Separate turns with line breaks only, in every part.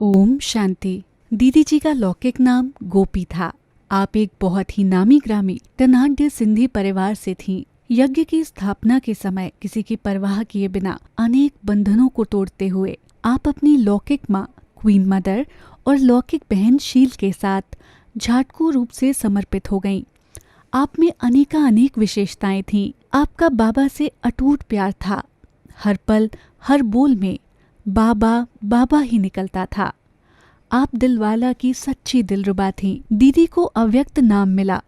ओम शांति। दीदी जी का लौकिक नाम गोपी था। आप एक बहुत ही नामी ग्रामी धनाढ्य सिंधी परिवार से थीं। यज्ञ की स्थापना के समय किसी की परवाह किए बिना अनेक बंधनों को तोड़ते हुए आप अपनी लौकिक माँ क्वीन मदर और लौकिक बहन शील के साथ झाटकू रूप से समर्पित हो गईं। आप में अनेक विशेषताएं थीं। आपका बाबा से अटूट प्यार था। हर पल हर बोल में बाबा बाबा ही निकलता था। आप दिलवाला की सच्ची दिलरुबा थीं। दीदी को अव्यक्त नाम मिला,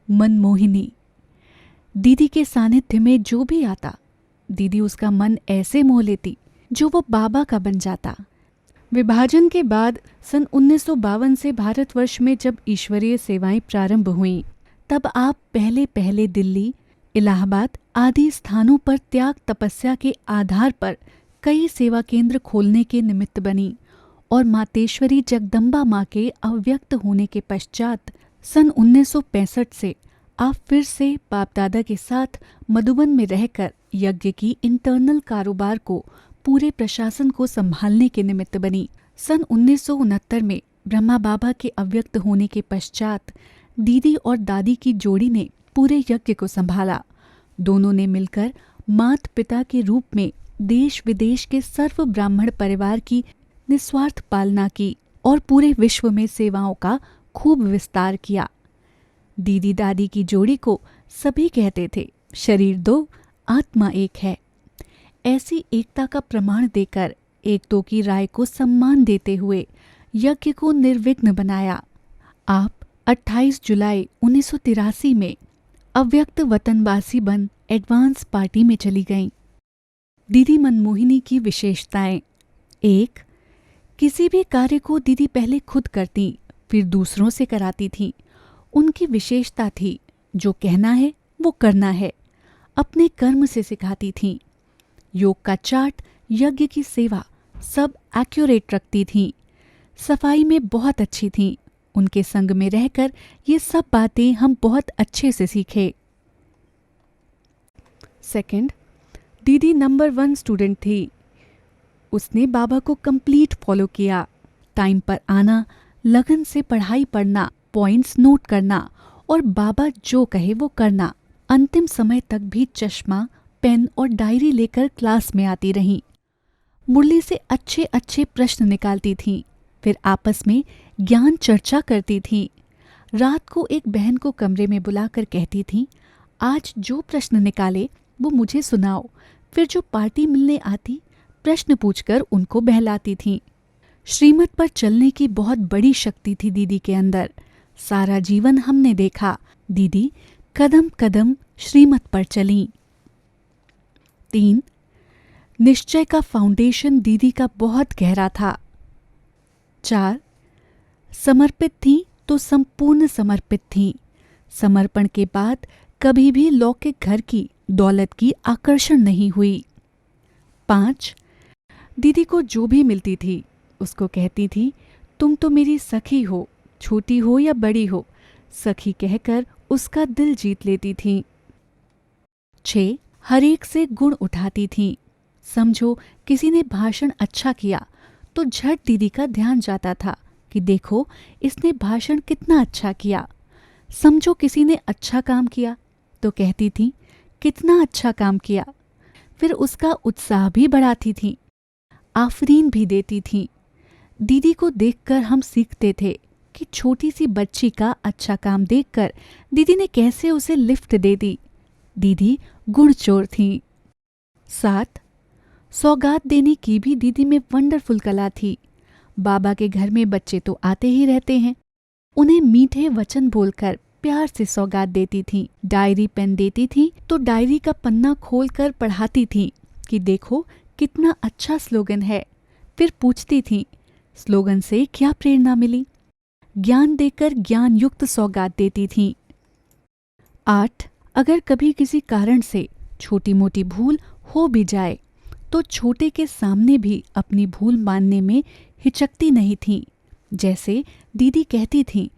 मनमोहिनी। दीदी के सानिध्य में जो भी आता, दीदी उसका मन ऐसे मोह लेती जो वो बाबा का बन जाता। विभाजन के बाद सन 1952 से भारतवर्ष में जब ईश्वरीय सेवाएं प्रारंभ हुईं, तब आप पहले पहले दिल्ली, इलाहाबाद आदि स्थानों पर त्याग तपस्या के आधार पर कई सेवा केंद्र खोलने के निमित्त बनी और मातेश्वरी जगदम्बा माँ के अव्यक्त होने के पश्चात सन 1965 से आप फिर से बाप दादा के साथ मधुबन में रहकर यज्ञ की इंटरनल कारोबार को पूरे प्रशासन को संभालने के निमित्त बनी। सन 1969 में ब्रह्मा बाबा के अव्यक्त होने के पश्चात दीदी और दादी की जोड़ी ने पूरे यज्ञ को संभाला। दोनों ने मिलकर मात पिता के रूप में देश विदेश के सर्व ब्राह्मण परिवार की निस्वार्थ पालना की और पूरे विश्व में सेवाओं का खूब विस्तार किया। दीदी दादी की जोड़ी को सभी कहते थे, शरीर दो आत्मा एक है। ऐसी एकता का प्रमाण देकर एक दो की राय को सम्मान देते हुए यज्ञ को निर्विघ्न बनाया। आप 28 जुलाई 1983 में अव्यक्त वतनवासी बन एडवांस पार्टी में चली गईं। दीदी मनमोहिनी की विशेषताएं। 1. किसी भी कार्य को दीदी पहले खुद करती, फिर दूसरों से कराती थीं। उनकी विशेषता थी, जो कहना है वो करना है। अपने कर्म से सिखाती थीं। योग का चार्ट, यज्ञ की सेवा सब एक्यूरेट रखती थीं। सफाई में बहुत अच्छी थीं। उनके संग में रहकर ये सब बातें हम बहुत अच्छे से सीखे। 2. दीदी नंबर 1 स्टूडेंट थी। उसने बाबा को कंप्लीट फॉलो किया। टाइम पर आना, लगन से पढ़ाई पढ़ना, पॉइंट्स नोट करना और बाबा जो कहे वो करना। अंतिम समय तक भी चश्मा, पेन और डायरी लेकर क्लास में आती रहीं। मुरली से अच्छे अच्छे प्रश्न निकालती थीं। फिर आपस में ज्ञान चर्चा करती थीं। रात को एक बहन को कमरे में बुलाकर कहती थीं, आज जो प्रश्न निकाले वो मुझे सुनाओ। फिर जो पार्टी मिलने आती, प्रश्न पूछकर उनको बहलाती थीं। श्रीमत पर चलने की बहुत बड़ी शक्ति थी दीदी के अंदर। सारा जीवन हमने देखा, दीदी कदम कदम श्रीमत पर चलीं। 3. निश्चय का फाउंडेशन दीदी का बहुत गहरा था। 4. समर्पित थीं तो संपूर्ण समर्पित थीं। समर्पण के बाद कभी भी लौकिक घर की दौलत की आकर्षण नहीं हुई। 5. दीदी को जो भी मिलती थी उसको कहती थी, तुम तो मेरी सखी हो, छोटी हो या बड़ी हो। सखी कहकर उसका दिल जीत लेती थीं। 6. हर एक से गुण उठाती थीं। समझो किसी ने भाषण अच्छा किया तो झट दीदी का ध्यान जाता था कि देखो इसने भाषण कितना अच्छा किया। समझो किसी ने अच्छा काम किया तो कहती थी कितना अच्छा काम किया। फिर उसका उत्साह भी बढ़ाती थी, आफरीन भी देती थी। दीदी को देखकर हम सीखते थे कि छोटी सी बच्ची का अच्छा काम देखकर दीदी ने कैसे उसे लिफ्ट दे दी। दीदी गुणचोर थी। 7. सौगात देने की भी दीदी में वंडरफुल कला थी। बाबा के घर में बच्चे तो आते ही रहते हैं, उन्हें मीठे वचन बोलकर प्यार से सौगात देती थी। डायरी पेन देती थी तो डायरी का पन्ना खोलकर पढ़ाती थी कि देखो कितना अच्छा स्लोगन है। फिर पूछती थी स्लोगन से क्या प्रेरणा मिली। ज्ञान देकर ज्ञान युक्त सौगात देती थी। 8. अगर कभी किसी कारण से छोटी मोटी भूल हो भी जाए तो छोटे के सामने भी अपनी भूल मानने में हिचकती नहीं थी। जैसे दीदी कहती थी,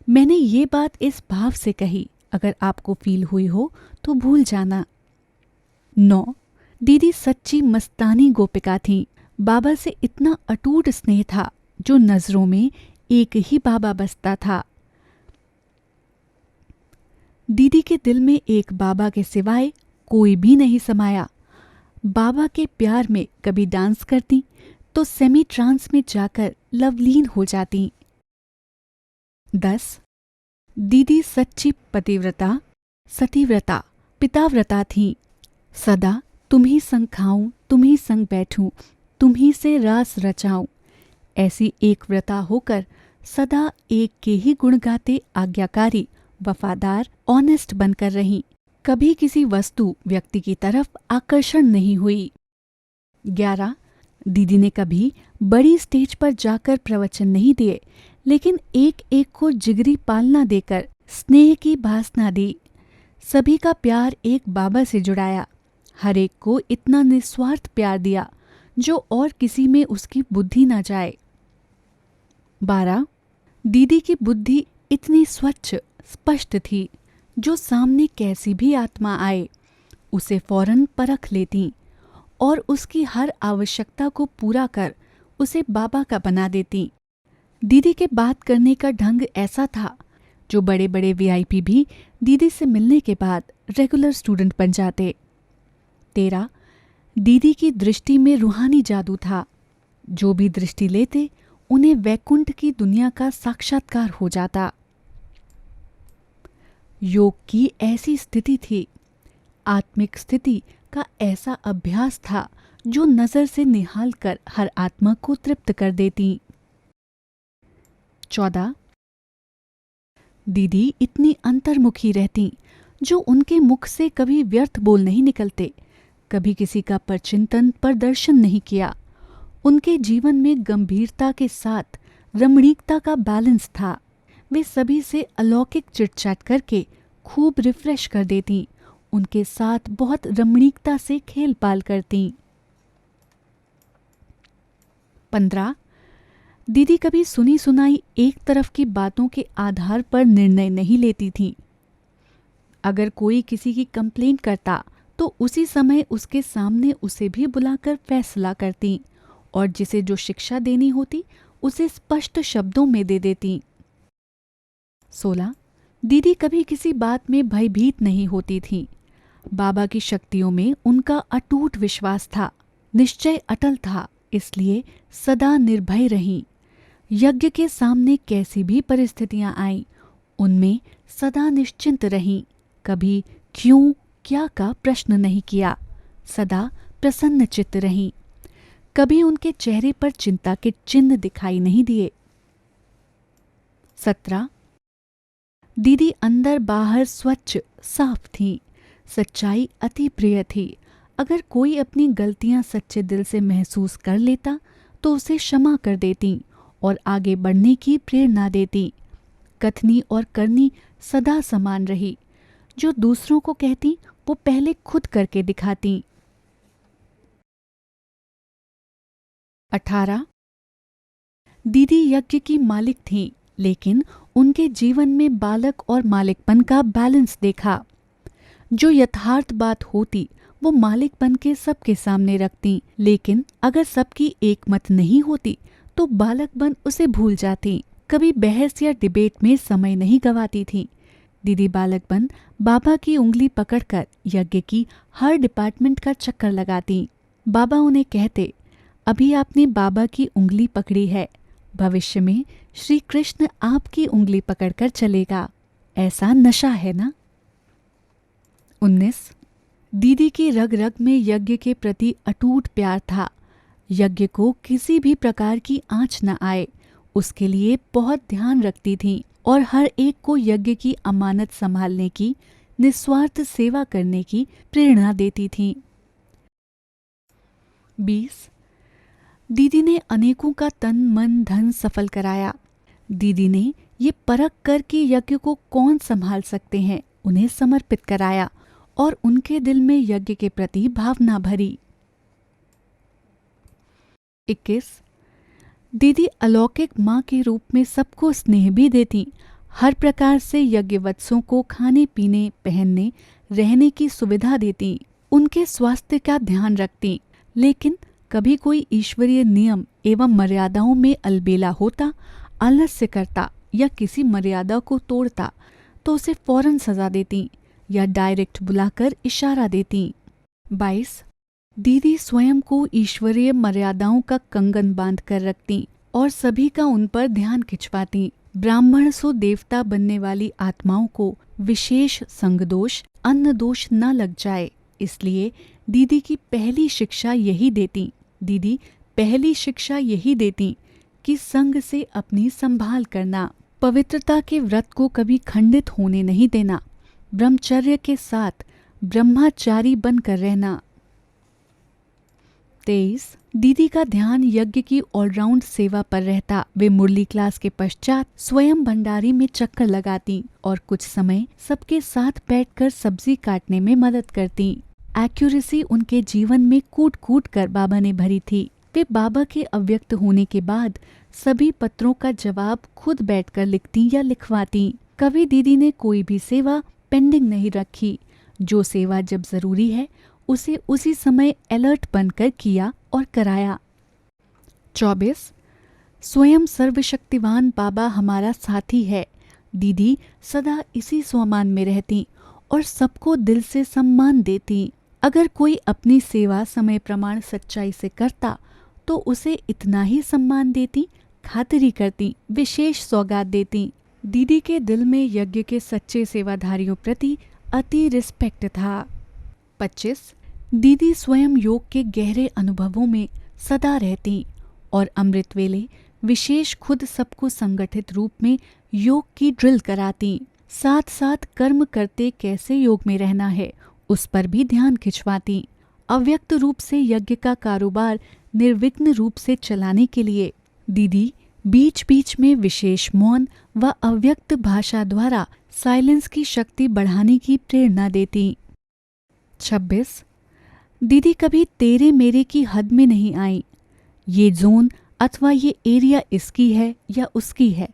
मैंने ये बात इस भाव से कही, अगर आपको फील हुई हो तो भूल जाना। 9. दीदी सच्ची मस्तानी गोपिका थीं। बाबा से इतना अटूट स्नेह था जो नजरों में एक ही बाबा बसता था। दीदी के दिल में एक बाबा के सिवाय कोई भी नहीं समाया। बाबा के प्यार में कभी डांस करती तो सेमी ट्रांस में जाकर लवलीन हो जाती। 10. दीदी सच्ची पतिव्रता, सतीव्रता, पिताव्रता थीं। सदा तुम्ही संग खाऊं, तुम्ही संग बैठूं, तुम्ही से रास रचाऊं, ऐसी एक व्रता होकर सदा एक के ही गुण गाते आज्ञाकारी, वफादार, ऑनेस्ट बनकर रहीं। कभी किसी वस्तु व्यक्ति की तरफ आकर्षण नहीं हुई। 11. दीदी ने कभी बड़ी स्टेज पर जाकर प्रवचन नहीं दिए, लेकिन एक एक को जिगरी पालना देकर स्नेह की भासना दी। सभी का प्यार एक बाबा से जुड़ाया। हर एक को इतना निस्वार्थ प्यार दिया जो और किसी में उसकी बुद्धि ना जाए। 12. दीदी की बुद्धि इतनी स्वच्छ, स्पष्ट थी, जो सामने कैसी भी आत्मा आए उसे फौरन परख लेती और उसकी हर आवश्यकता को पूरा कर उसे बाबा का बना देती। दीदी के बात करने का ढंग ऐसा था जो बड़े बड़े वीआईपी भी दीदी से मिलने के बाद रेगुलर स्टूडेंट बन जाते। 13. दीदी की दृष्टि में रूहानी जादू था। जो भी दृष्टि लेते उन्हें वैकुंठ की दुनिया का साक्षात्कार हो जाता। योग की ऐसी स्थिति थी, आत्मिक स्थिति का ऐसा अभ्यास था जो नजर से निहाल कर हर आत्मा को तृप्त कर देती। 14. दीदी इतनी अंतर्मुखी रहती जो उनके मुख से कभी व्यर्थ बोल नहीं निकलते, कभी किसी का परचिंतन प्रदर्शन नहीं किया। उनके जीवन में गंभीरता के साथ रमणीकता का बैलेंस था। वे सभी से अलौकिक चिटचैट करके खूब रिफ्रेश कर देती, उनके साथ बहुत रमणीकता से खेल पाल करती। 15. दीदी कभी सुनी सुनाई एक तरफ की बातों के आधार पर निर्णय नहीं लेती थी। अगर कोई किसी की कंप्लेंट करता तो उसी समय उसके सामने उसे भी बुलाकर फैसला करती और जिसे जो शिक्षा देनी होती उसे स्पष्ट शब्दों में दे देती। 16. दीदी कभी किसी बात में भयभीत नहीं होती थी। बाबा की शक्तियों में उनका अटूट विश्वास था, निश्चय अटल था, इसलिए सदा निर्भय रहीं। यज्ञ के सामने कैसी भी परिस्थितियां आईं, उनमें सदा निश्चिंत रहीं, कभी क्यों क्या का प्रश्न नहीं किया, सदा प्रसन्न चित्त रहीं, कभी उनके चेहरे पर चिंता के चिन्ह दिखाई नहीं दिए। 17. दीदी अंदर बाहर स्वच्छ, साफ थी, सच्चाई अति प्रिय थी। अगर कोई अपनी गलतियां सच्चे दिल से महसूस कर लेता तो उसे क्षमा कर देती और आगे बढ़ने की प्रेरणा देती। कथनी और करनी सदा समान रही। जो दूसरों को कहती वो पहले खुद करके दिखाती। 18. दीदी यज्ञ की मालिक थीं, लेकिन उनके जीवन में बालक और मालिकपन का बैलेंस देखा। जो यथार्थ बात होती वो मालिकपन के सबके सामने रखती, लेकिन अगर सबकी एक मत नहीं होती तो बालकपन उसे भूल जाती। कभी बहस या डिबेट में समय नहीं गंवाती थी। दीदी बालकपन बाबा की उंगली पकड़कर यज्ञ की हर डिपार्टमेंट का चक्कर लगाती। बाबा उन्हें कहते, अभी आपने बाबा की उंगली पकड़ी है, भविष्य में श्री कृष्ण आपकी उंगली पकड़कर चलेगा, ऐसा नशा है ना। 19. दीदी की रग रग में यज्ञ के प्रति अटूट प्यार था। यज्ञ को किसी भी प्रकार की आंच न आए उसके लिए बहुत ध्यान रखती थीं और हर एक को यज्ञ की अमानत संभालने की, निस्वार्थ सेवा करने की प्रेरणा देती थीं। 20. दीदी ने अनेकों का तन मन धन सफल कराया। दीदी ने ये परख कर कि यज्ञ को कौन संभाल सकते हैं उन्हें समर्पित कराया और उनके दिल में यज्ञ के प्रति भावना भरी। 21. दीदी अलौकिक माँ के रूप में सबको स्नेह भी देती, हर प्रकार से यज्ञवत्सों को खाने पीने, पहनने, रहने की सुविधा देती, उनके स्वास्थ्य का ध्यान रखती, लेकिन कभी कोई ईश्वरीय नियम एवं मर्यादाओं में अलबेला होता, आलस्य करता या किसी मर्यादा को तोड़ता तो उसे फौरन सजा देती या डायरेक्ट बुलाकर इशारा देती। 22. दीदी स्वयं को ईश्वरीय मर्यादाओं का कंगन बांध कर रखती और सभी का उन पर ध्यान खिंचवाती। ब्राह्मण सो देवता बनने वाली आत्माओं को विशेष संग दोष, अन्न दोष न लग जाए, इसलिए दीदी पहली शिक्षा यही देती कि संग से अपनी संभाल करना, पवित्रता के व्रत को कभी खंडित होने नहीं देना, ब्रह्मचर्य के साथ ब्रह्मचारी बनकर रहना। 23. दीदी का ध्यान यज्ञ की ऑलराउंड सेवा पर रहता। वे मुरली क्लास के पश्चात स्वयं भंडारी में चक्कर लगाती और कुछ समय सबके साथ बैठकर सब्जी काटने में मदद करती। एक्यूरेसी उनके जीवन में कूट कूट कर बाबा ने भरी थी। वे बाबा के अव्यक्त होने के बाद सभी पत्रों का जवाब खुद बैठकर लिखती या लिखवाती। कभी दीदी ने कोई भी सेवा पेंडिंग नहीं रखी। जो सेवा जब जरूरी है उसे उसी समय अलर्ट बनकर किया और कराया। 24. स्वयं सर्वशक्तिवान बाबा हमारा साथी है। दीदी सदा इसी स्वमान में रहती और सबको दिल से सम्मान देती। अगर कोई अपनी सेवा समय प्रमाण सच्चाई से करता तो उसे इतना ही सम्मान देती, खातिरी करती, विशेष सौगात देती। दीदी के दिल में यज्ञ के सच्चे सेवाधारियों प्रति अति रिस्पेक्ट था। 25. दीदी स्वयं योग के गहरे अनुभवों में सदा रहती और अमृत वेले विशेष खुद सबको संगठित रूप में योग की ड्रिल कराती। साथ साथ कर्म करते कैसे योग में रहना है उस पर भी ध्यान खिंचवाती। अव्यक्त रूप से यज्ञ का कारोबार निर्विघ्न रूप से चलाने के लिए दीदी बीच बीच में विशेष मौन व अव्यक्त भाषा द्वारा साइलेंस की शक्ति बढ़ाने की प्रेरणा देती। 26. दीदी कभी तेरे मेरे की हद में नहीं आई। ये जोन अथवा ये एरिया इसकी है या उसकी है,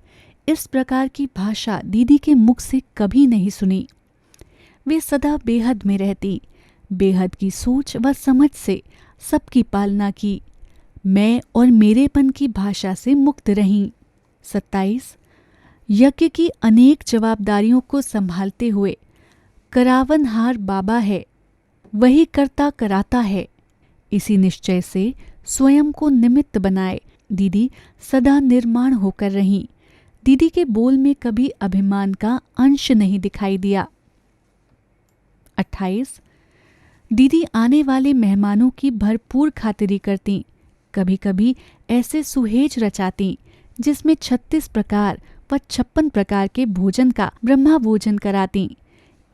इस प्रकार की भाषा दीदी के मुख से कभी नहीं सुनी। वे सदा बेहद में रहती, बेहद की सोच व समझ से सबकी पालना की, मैं और मेरेपन की भाषा से मुक्त रहीं। 27. यज्ञ की अनेक जवाबदारियों को संभालते हुए करावनहार बाबा है, वही करता कराता है, इसी निश्चय से स्वयं को निमित्त बनाए दीदी सदा निर्माण होकर रहीं। दीदी के बोल में कभी अभिमान का अंश नहीं दिखाई दिया। 28. दीदी आने वाले मेहमानों की भरपूर खातिरी करती। कभी कभी ऐसे सुहेज रचाती जिसमें 36 प्रकार व 56 प्रकार के भोजन का ब्रह्मा भोजन कराती।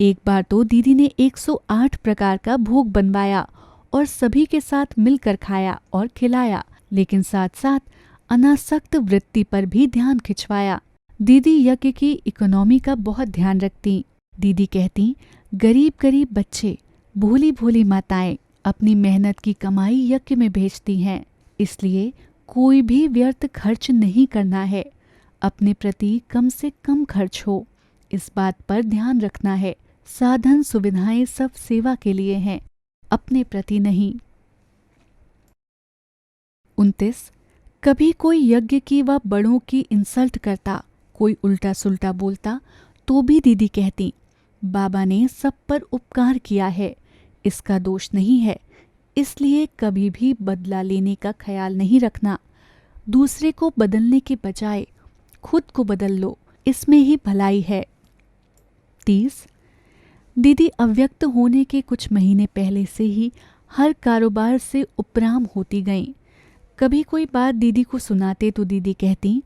एक बार तो दीदी ने 108 प्रकार का भोग बनवाया और सभी के साथ मिलकर खाया और खिलाया, लेकिन साथ साथ अनासक्त वृत्ति पर भी ध्यान खिंचवाया। दीदी यज्ञ की इकोनॉमी का बहुत ध्यान रखती। दीदी कहती, गरीब गरीब बच्चे, भोली भोली माताएं अपनी मेहनत की कमाई यज्ञ में भेजती हैं, इसलिए कोई भी व्यर्थ खर्च नहीं करना है। अपने प्रति कम से कम खर्च हो, इस बात पर ध्यान रखना है। साधन सुविधाएं सब सेवा के लिए हैं, अपने प्रति नहीं। 29. कभी कोई यज्ञ की व बड़ों की इंसल्ट करता, कोई उल्टा सुल्टा बोलता तो भी दीदी कहती, बाबा ने सब पर उपकार किया है, इसका दोष नहीं है, इसलिए कभी भी बदला लेने का ख्याल नहीं रखना। दूसरे को बदलने के बजाय खुद को बदल लो, इसमें ही भलाई है। 30. दीदी अव्यक्त होने के कुछ महीने पहले से ही हर कारोबार से उपराम होती गईं। कभी कोई बात दीदी को सुनाते तो दीदी कहती,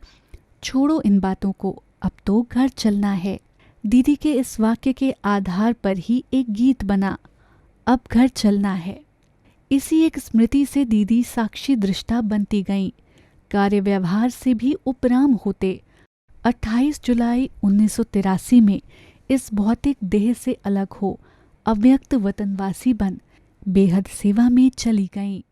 छोड़ो इन बातों को, अब तो घर चलना है। दीदी के इस वाक्य के आधार पर ही एक गीत बना, अब घर चलना है। इसी एक स्मृति से दीदी साक्षी दृष्टा बनती गईं, कार्य व्यवहार से भी उपराम होते 28 जुलाई 1983 में इस भौतिक देह से अलग हो अव्यक्त वतनवासी बन बेहद सेवा में चली गईं।